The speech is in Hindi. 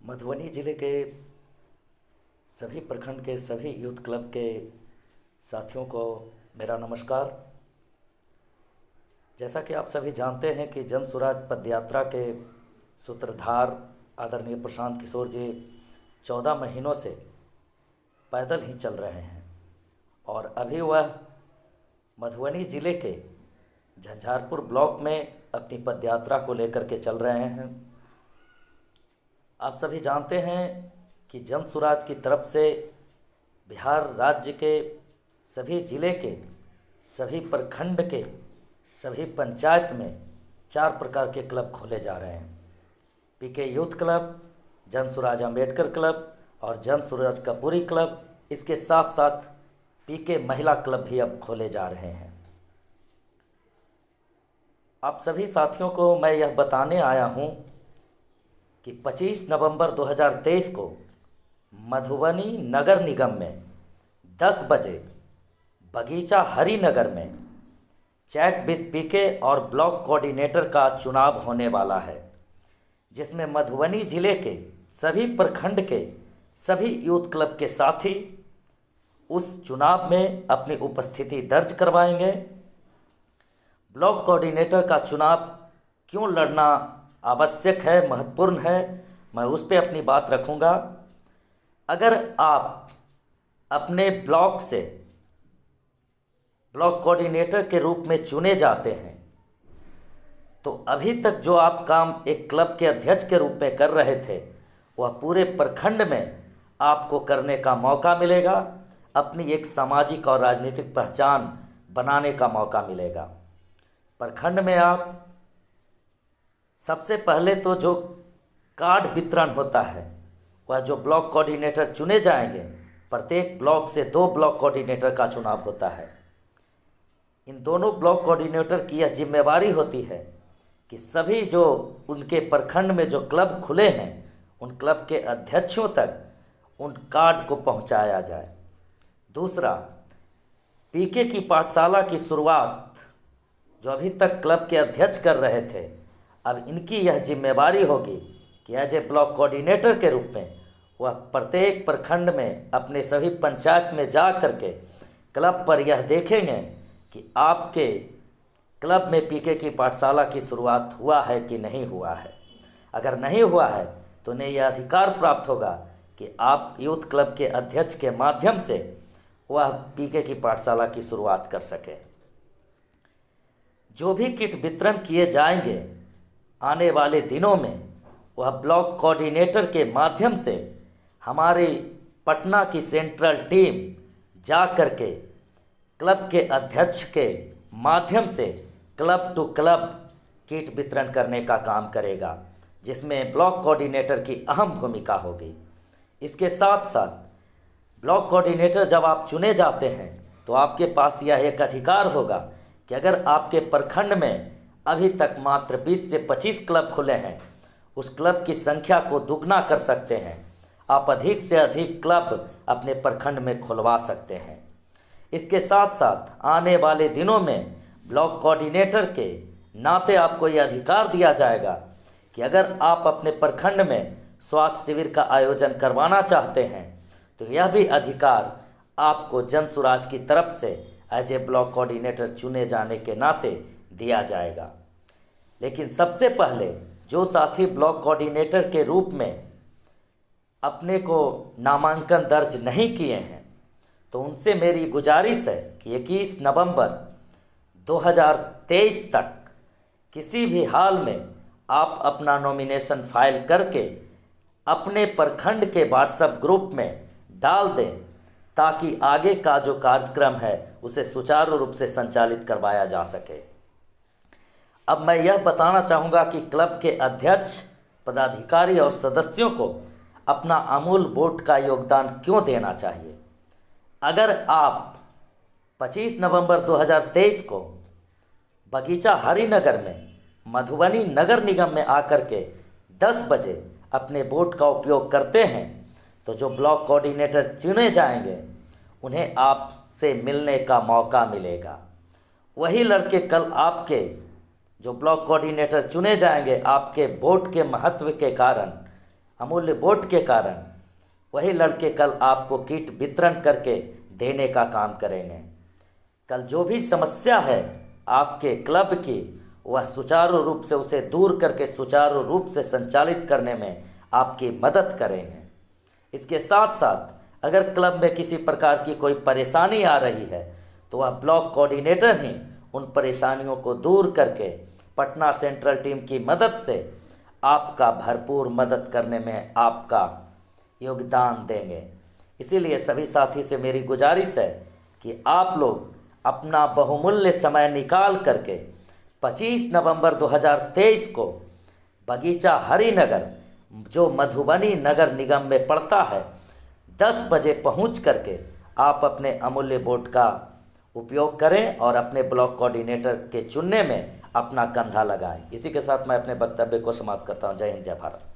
मधुबनी ज़िले के सभी प्रखंड के सभी यूथ क्लब के साथियों को मेरा नमस्कार। जैसा कि आप सभी जानते हैं कि जन स्वराज पदयात्रा के सूत्रधार आदरणीय प्रशांत किशोर जी 14 महीनों से पैदल ही चल रहे हैं और अभी वह मधुबनी ज़िले के झंझारपुर ब्लॉक में अपनी पदयात्रा को लेकर के चल रहे हैं। आप सभी जानते हैं कि जन स्वराज की तरफ से बिहार राज्य के सभी ज़िले के सभी प्रखंड के सभी पंचायत में 4 प्रकार के क्लब खोले जा रहे हैं। पीके यूथ क्लब, जन स्वराज अम्बेडकर क्लब और जन स्वराज कपूरी क्लब। इसके साथ साथ पीके महिला क्लब भी अब खोले जा रहे हैं। आप सभी साथियों को मैं यह बताने आया हूँ कि 25 नवंबर 2023 को मधुबनी नगर निगम में 10 बजे बगीचा हरिनगर में चैट विद पीके और ब्लॉक कोऑर्डिनेटर का चुनाव होने वाला है, जिसमें मधुबनी ज़िले के सभी प्रखंड के सभी यूथ क्लब के साथी उस चुनाव में अपनी उपस्थिति दर्ज करवाएंगे। ब्लॉक कोऑर्डिनेटर का चुनाव क्यों लड़ना आवश्यक है, महत्वपूर्ण है, मैं उस पर अपनी बात रखूँगा। अगर आप अपने ब्लॉक से ब्लॉक कोऑर्डिनेटर के रूप में चुने जाते हैं तो अभी तक जो आप काम एक क्लब के अध्यक्ष के रूप में कर रहे थे वह पूरे प्रखंड में आपको करने का मौका मिलेगा। अपनी एक सामाजिक और राजनीतिक पहचान बनाने का मौका मिलेगा। प्रखंड में आप सबसे पहले तो जो कार्ड वितरण होता है वह जो ब्लॉक कोऑर्डिनेटर चुने जाएंगे, प्रत्येक ब्लॉक से 2 ब्लॉक कोऑर्डिनेटर का चुनाव होता है। इन दोनों ब्लॉक कोऑर्डिनेटर की यह जिम्मेवारी होती है कि सभी जो उनके प्रखंड में जो क्लब खुले हैं उन क्लब के अध्यक्षों तक उन कार्ड को पहुंचाया जाए। दूसरा, पीके की पाठशाला की शुरुआत जो अभी तक क्लब के अध्यक्ष कर रहे थे, अब इनकी यह जिम्मेवारी होगी कि एज ए ब्लॉक कोऑर्डिनेटर के रूप में वह प्रत्येक प्रखंड में अपने सभी पंचायत में जा करके क्लब पर यह देखेंगे कि आपके क्लब में पीके की पाठशाला की शुरुआत हुआ है कि नहीं हुआ है। अगर नहीं हुआ है तो उन्हें यह अधिकार प्राप्त होगा कि आप यूथ क्लब के अध्यक्ष के माध्यम से वह पीके की पाठशाला की शुरुआत कर सकें। जो भी किट वितरण किए जाएंगे आने वाले दिनों में वह ब्लॉक कोऑर्डिनेटर के माध्यम से हमारी पटना की सेंट्रल टीम जा कर के क्लब के अध्यक्ष के माध्यम से क्लब टू क्लब किट वितरण करने का काम करेगा, जिसमें ब्लॉक कोऑर्डिनेटर की अहम भूमिका होगी। इसके साथ साथ ब्लॉक कोऑर्डिनेटर जब आप चुने जाते हैं तो आपके पास यह एक अधिकार होगा कि अगर आपके प्रखंड में अभी तक मात्र 20 से 25 क्लब खुले हैं, उस क्लब की संख्या को दुगना कर सकते हैं। आप अधिक से अधिक क्लब अपने प्रखंड में खुलवा सकते हैं। इसके साथ साथ आने वाले दिनों में ब्लॉक कोऑर्डिनेटर के नाते आपको यह अधिकार दिया जाएगा कि अगर आप अपने प्रखंड में स्वास्थ्य शिविर का आयोजन करवाना चाहते हैं तो यह भी अधिकार आपको जन स्वराज की तरफ से एज ए ब्लॉक कोऑर्डिनेटर चुने जाने के नाते दिया जाएगा। लेकिन सबसे पहले जो साथी ब्लॉक कोऑर्डिनेटर के रूप में अपने को नामांकन दर्ज नहीं किए हैं तो उनसे मेरी गुजारिश है कि 21 नवंबर 2023 तक किसी भी हाल में आप अपना नॉमिनेशन फाइल करके अपने प्रखंड के व्हाट्सएप ग्रुप में डाल दें ताकि आगे का जो कार्यक्रम है उसे सुचारू रूप से संचालित करवाया जा सके। अब मैं यह बताना चाहूँगा कि क्लब के अध्यक्ष, पदाधिकारी और सदस्यों को अपना अमूल वोट का योगदान क्यों देना चाहिए। अगर आप 25 नवंबर 2023 को बगीचा हरिनगर में मधुबनी नगर निगम में आकर के 10 बजे अपने वोट का उपयोग करते हैं तो जो ब्लॉक कोऑर्डिनेटर चुने जाएंगे उन्हें आपसे मिलने का मौका मिलेगा। वही लड़के कल आपके जो ब्लॉक कोऑर्डिनेटर चुने जाएंगे आपके वोट के महत्व के कारण अमूल्य वोट के कारण वही लड़के कल आपको किट वितरण करके देने का काम करेंगे। कल जो भी समस्या है आपके क्लब की, वह सुचारू रूप से उसे दूर करके सुचारू रूप से संचालित करने में आपकी मदद करेंगे। इसके साथ साथ अगर क्लब में किसी प्रकार की कोई परेशानी आ रही है तो वह ब्लॉक कोऑर्डिनेटर ही उन परेशानियों को दूर करके पटना सेंट्रल टीम की मदद से आपका भरपूर मदद करने में आपका योगदान देंगे। इसीलिए सभी साथी से मेरी गुजारिश है कि आप लोग अपना बहुमूल्य समय निकाल करके 25 नवंबर 2023 को बगीचा हरिनगर, जो मधुबनी नगर निगम में पड़ता है, 10 बजे पहुंच करके आप अपने अमूल्य वोट का उपयोग करें और अपने ब्लॉक कोऑर्डिनेटर के चुनने में अपना कंधा लगाएं। इसी के साथ मैं अपने वक्तव्य को समाप्त करता हूं। जय हिंद, जय भारत।